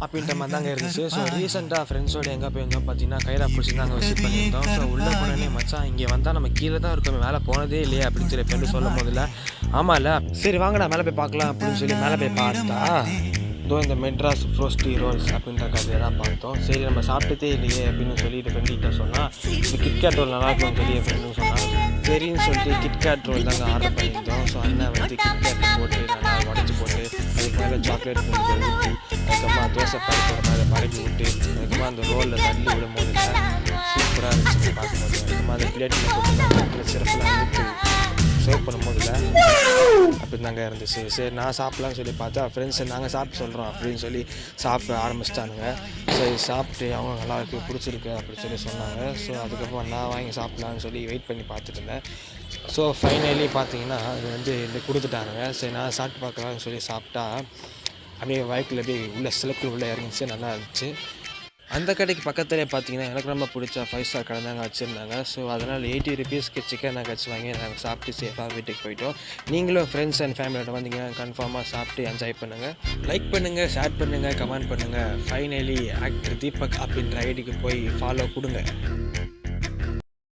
அப்படின்ற மாதிரி தாங்க இருந்துச்சு. ஸோ ரீசெண்டாக ஃப்ரெண்ட்ஸோடு எங்கே போயிருந்தோம் பார்த்தீங்கன்னா கைரா பிடிச்சி நாங்கள் விசிட் பண்ணியிருந்தோம். ஸோ உள்ளே போனோடனே மச்சான் இங்கே வந்தால் நம்ம கீழே தான் இருக்கோம், மேலே போனதே இல்லையே அப்படின்னு சொல்லி ஃப்ரெண்டு சொல்லும் போதில்ல, ஆமாம் இல்லை சரி வாங்கடா மேலே போய் பார்க்கலாம் அப்படின்னு சொல்லி மேலே போய் பார்த்தா இந்த மெட்ராஸ் ஃப்ரோஸ்டி ரோல்ஸ் அப்படின்ற கதையை தான் பார்த்தோம். சரி நம்ம சாப்பிட்டதே இல்லையே அப்படின்னு சொல்லிட்டு ஃப்ரெண்டுகிட்ட சொன்னால் இந்த கிட்கேட் ரோல் நல்லா இருக்கும்னு சொல்லி என் ஃப்ரெண்டுன்னு சொன்னாங்க. சரின்னு சொல்லிட்டு கிட்கேட் ரோல் தாங்க ஆர்டர் பண்ணியிருந்தோம். ஸோ அண்ணன் வந்து கிட்கேட் போட்டு நல்லா உடச்சி போட்டு அதுக்கு மேலே சாக்லேட் ஊற்றி அதுக்கப்புறமா தோசை பருப்பு அதை பரப்பி விட்டு அதுக்கப்புறமா அந்த ரோலில் தள்ளி விடும் போது சூப்பராக இருந்துச்சு பார்க்கும்போது. அதுக்கப்புறமா அந்த பிளேட்டில் போட்டு சிறப்பெல்லாம் ஊற்றி சர்வ் பண்ணும்போதில்ல அப்படின்னு தாங்க இருந்துச்சு. சரி நான் சாப்பிட்லான்னு சொல்லி பார்த்தா ஃப்ரெண்ட்ஸை நாங்கள் சாப்பிட்டு சொல்கிறோம் அப்படின்னு சொல்லி சாப்பிட ஆரம்பிச்சிட்டானுங்க. சரி சாப்பிட்டு அவங்க நல்லா இருக்குது பிடிச்சிருக்கு அப்படின்னு சொல்லி சொன்னாங்க. ஸோ அதுக்கப்புறம் நான் வாங்கி சாப்பிட்லான்னு சொல்லி வெயிட் பண்ணி பார்த்துட்டு இருந்தேன். ஸோ ஃபைனலி பார்த்தீங்கன்னா அது வந்து கொடுத்துட்டானுங்க. சரி நான் சாப்பிட்டு பார்க்கலான்னு சொல்லி சாப்பிட்டா அப்படியே வாய்க்குள்ள அப்படியே உள்ள சிலக்குள் உள்ளே இறங்கிச்சு, நல்லா இருந்துச்சு. அந்த கடைக்கு பக்கத்துலேயே பார்த்தீங்கன்னா எனக்கு ரொம்ப பிடிச்ச 5 ஸ்டார் கடை தாங்க வச்சுருந்தாங்க. ஸோ அதனால் 80 ருபீஸ்க்கு சிக்கன் நகட்ஸ் வாங்கி நாங்கள் சாப்பிட்டு சேஃபாக வீட்டுக்கு போயிட்டோம். நீங்களும் ஃப்ரெண்ட்ஸ் அண்ட் ஃபேமிலியோட வந்தீங்கன்னா கன்ஃபார்மாக சாப்பிட்டு என்ஜாய் பண்ணுங்கள். லைக் பண்ணுங்கள், ஷேர் பண்ணுங்கள், கமெண்ட் பண்ணுங்கள். ஃபைனலி ஆக்டர் தீபக் அப்படின்ற ஐடிக்கு போய் ஃபாலோ கொடுங்க.